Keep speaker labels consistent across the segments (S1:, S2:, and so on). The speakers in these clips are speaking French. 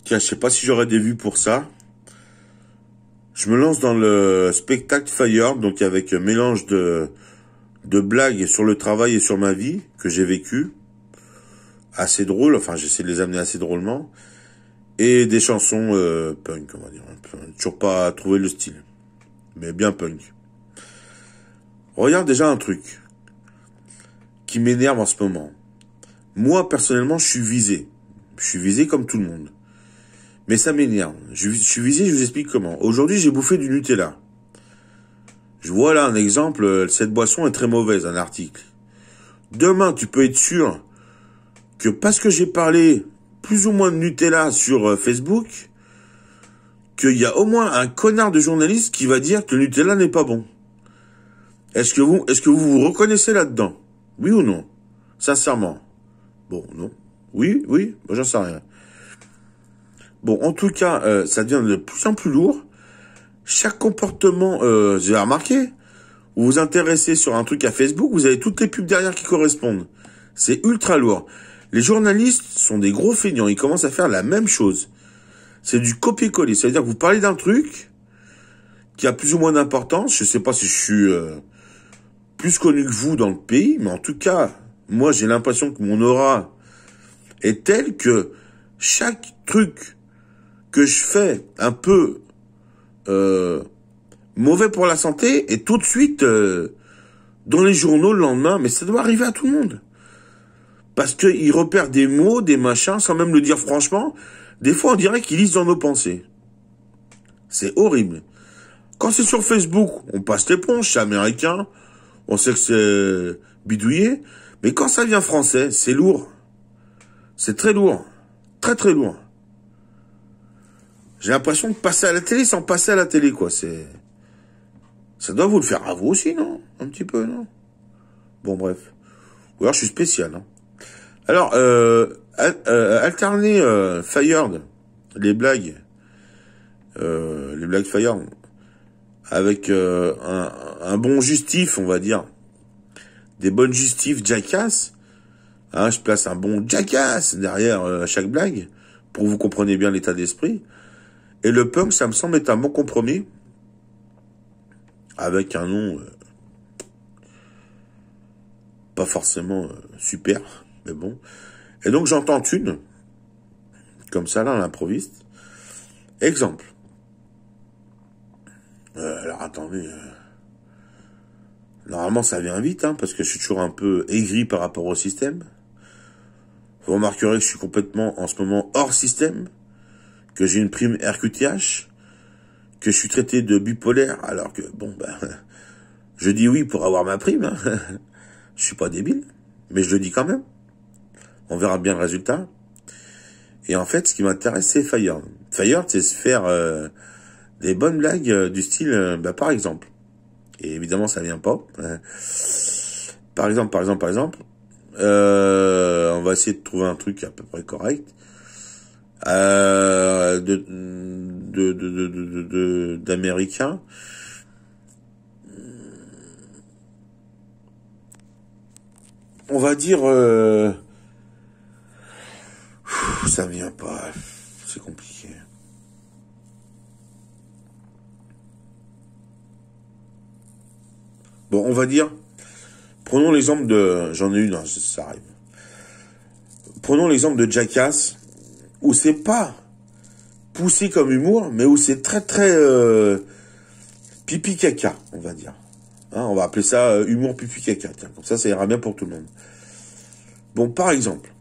S1: Tiens, je sais pas si j'aurai des vues pour ça. Je me lance dans le spectacle Fire, donc avec un mélange de blagues sur le travail et sur ma vie que j'ai vécu. Assez drôle, enfin j'essaie de les amener assez drôlement. Et des chansons punk, on va dire. Toujours pas trouvé le style, mais bien punk. Regarde déjà un truc qui m'énerve en ce moment. Moi, personnellement, je suis visé. Je suis visé comme tout le monde. Mais ça m'énerve. Je suis visé, je vous explique comment. Aujourd'hui, j'ai bouffé du Nutella. Je vois là un exemple, cette boisson est très mauvaise, un article. Demain, tu peux être sûr que parce que j'ai parlé plus ou moins de Nutella sur Facebook, qu'il y a au moins un connard de journaliste qui va dire que le Nutella n'est pas bon. Est-ce que vous reconnaissez là-dedans? Oui ou non? Sincèrement. Bon, non. Oui, moi j'en sais rien. Bon, en tout cas, ça devient de plus en plus lourd. Chaque comportement, j'ai remarqué, vous vous intéressez sur un truc à Facebook, vous avez toutes les pubs derrière qui correspondent. C'est ultra lourd. Les journalistes sont des gros feignants, ils commencent à faire la même chose. C'est du copier-coller, c'est-à-dire que vous parlez d'un truc qui a plus ou moins d'importance, je sais pas si je suis plus connu que vous dans le pays, mais en tout cas, moi j'ai l'impression que mon aura est telle que chaque truc que je fais un peu mauvais pour la santé est tout de suite dans les journaux le lendemain, mais ça doit arriver à tout le monde. Parce qu'ils repèrent des mots, des machins, sans même le dire franchement. Des fois, on dirait qu'ils lisent dans nos pensées. C'est horrible. Quand c'est sur Facebook, on passe l'éponge, c'est américain, on sait que c'est bidouillé. Mais quand ça vient français, c'est lourd. C'est très lourd. Très très lourd. J'ai l'impression de passer à la télé sans passer à la télé, quoi. Ça doit vous le faire à vous aussi, non? Un petit peu, non? Bon, bref. Ou alors je suis spécial, hein. Alors, alterner Fired, les blagues Fired, avec un bon justif, on va dire, des bonnes justifs jackass, hein, je place un bon jackass derrière chaque blague, pour que vous compreniez bien l'état d'esprit, et le punk, ça me semble être un bon compromis, avec un nom pas forcément super, mais bon. Et donc j'entends une, comme ça là, à l'improviste. Exemple. Alors attendez. Normalement ça vient vite, hein, parce que je suis toujours un peu aigri par rapport au système. Vous remarquerez que je suis complètement en ce moment hors système, que j'ai une prime RQTH, que je suis traité de bipolaire, alors que bon ben je dis oui pour avoir ma prime, hein. Je suis pas débile, mais je le dis quand même. On verra bien le résultat. Et en fait, ce qui m'intéresse, c'est Fire. Fire, c'est se faire des bonnes blagues du style, par exemple. Et évidemment, ça vient pas. Par exemple, on va essayer de trouver un truc à peu près correct. D'américain. On va dire, ça vient pas, c'est compliqué. Bon, on va dire, prenons l'exemple de, j'en ai une, hein, ça arrive. Prenons l'exemple de Jackass, où c'est pas poussé comme humour, mais où c'est très très pipi caca, on va dire. Hein, on va appeler ça humour pipi caca. Tiens, comme ça ira bien pour tout le monde. Bon, par exemple,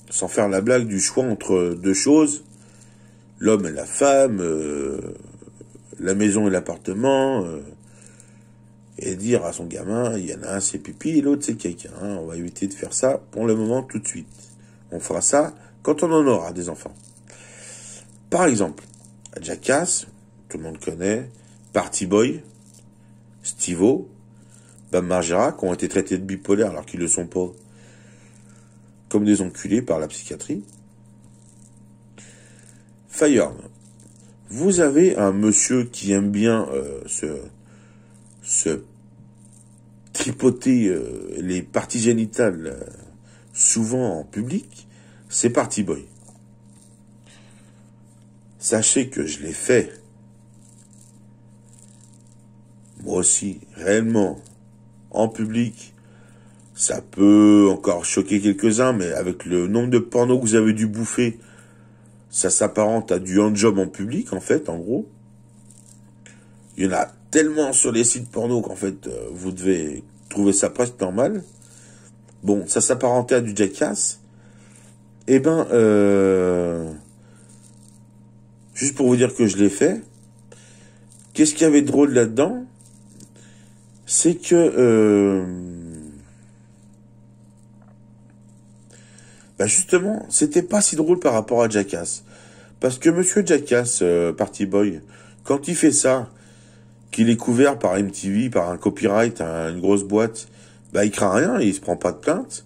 S1: sans faire la blague du choix entre deux choses, l'homme et la femme, la maison et l'appartement, et dire à son gamin, il y en a un c'est pipi et l'autre c'est caca. Hein, on va éviter de faire ça pour le moment tout de suite. On fera ça quand on en aura des enfants. Par exemple, Jackass, tout le monde connaît, Party Boy, Steve-O, Bam Margera, qui ont été traités de bipolaires alors qu'ils ne le sont pas, comme des enculés par la psychiatrie. Fire. Vous avez un monsieur qui aime bien se tripoter les parties génitales souvent en public, c'est Party Boy. sachez que je l'ai fait. Moi aussi, réellement, en public. Ça peut encore choquer quelques-uns, mais avec le nombre de pornos que vous avez dû bouffer, ça s'apparente à du handjob en public, en fait, en gros. Il y en a tellement sur les sites porno qu'en fait, vous devez trouver ça presque normal. Bon, ça s'apparentait à du jackass. Eh ben, juste pour vous dire que je l'ai fait, qu'est-ce qu'il y avait de drôle là-dedans? C'est que... bah justement, c'était pas si drôle par rapport à Jackass. Parce que Monsieur Jackass, Party Boy, quand il fait ça, qu'il est couvert par MTV, par un copyright, une grosse boîte, bah il craint rien, il se prend pas de plainte.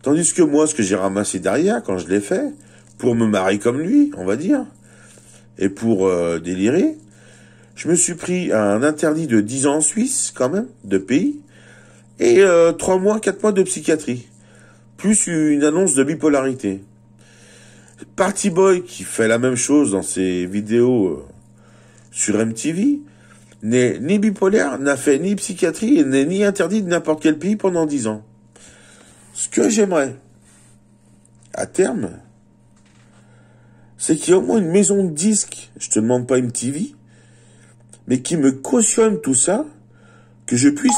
S1: Tandis que moi, ce que j'ai ramassé derrière, quand je l'ai fait, pour me marrer comme lui, on va dire, et pour délirer, je me suis pris un interdit de 10 ans en Suisse, quand même, de pays, et 3 mois, 4 mois de psychiatrie. Plus une annonce de bipolarité. Party Boy, qui fait la même chose dans ses vidéos sur MTV, n'est ni bipolaire, n'a fait ni psychiatrie, et n'est ni interdit de n'importe quel pays pendant 10 ans. Ce que j'aimerais, à terme, c'est qu'il y ait au moins une maison de disques, je te demande pas MTV, mais qui me cautionne tout ça, que je puisse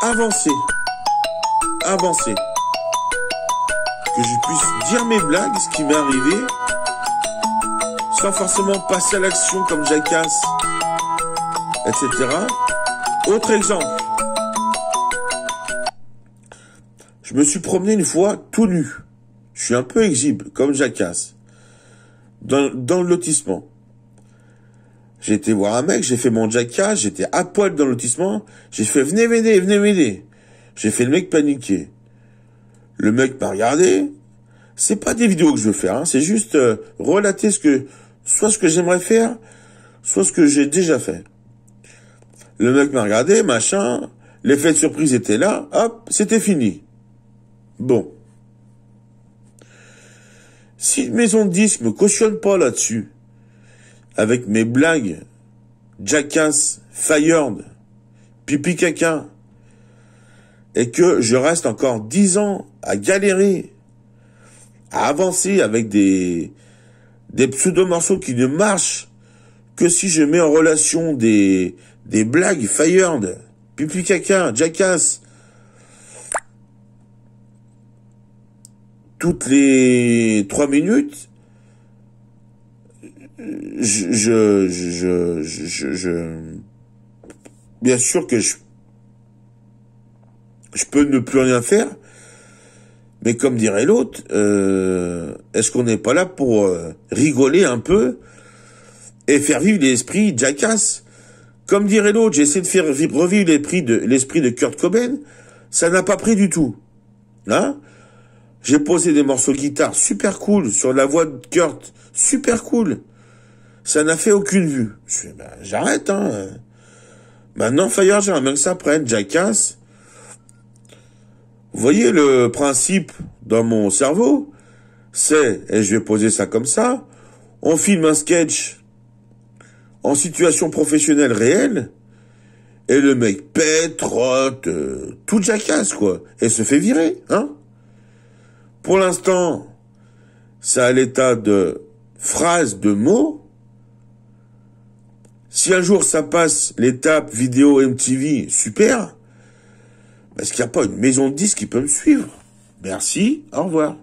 S1: avancer. Que je puisse dire mes blagues, ce qui m'est arrivé, sans forcément passer à l'action comme Jackass, etc. Autre exemple. Je me suis promené une fois tout nu. Je suis un peu exhibe, comme Jackass. Dans le lotissement. J'ai été voir un mec, j'ai fait mon Jackass, j'étais à poil dans le lotissement, j'ai fait venez m'aider. J'ai fait le mec paniquer. Le mec m'a regardé. C'est pas des vidéos que je veux faire, hein, c'est juste relater soit ce que j'aimerais faire, soit ce que j'ai déjà fait. Le mec m'a regardé, machin, l'effet de surprise était là, hop, c'était fini. Bon. Si une maison de disques me cautionne pas là-dessus, avec mes blagues, Jackass, Fired, pipi caca, et que je reste encore 10 ans à galérer, à avancer avec des pseudo-morceaux qui ne marchent que si je mets en relation des blagues Fired, pipi caca, Jackass, toutes les 3 minutes, bien sûr que je peux ne plus rien faire, mais comme dirait l'autre, est-ce qu'on n'est pas là pour rigoler un peu et faire vivre l'esprit Jackass? Comme dirait l'autre, j'ai essayé de faire revivre l'esprit de Kurt Cobain, ça n'a pas pris du tout. Hein? J'ai posé des morceaux de guitare super cool sur la voix de Kurt, super cool. Ça n'a fait aucune vue. Je fais, ben, j'arrête, hein. Maintenant, Fire, j'aimerais bien que ça prenne. Jackass. Vous voyez le principe dans mon cerveau? C'est, et je vais poser ça comme ça, on filme un sketch en situation professionnelle réelle, et le mec pète, trotte, tout Jackass, quoi, et se fait virer, hein? Pour l'instant, ça a l'état de phrases, de mots. Si un jour ça passe l'étape vidéo MTV, super. Est-ce qu'il n'y a pas une maison de disques qui peut me suivre? Merci, au revoir.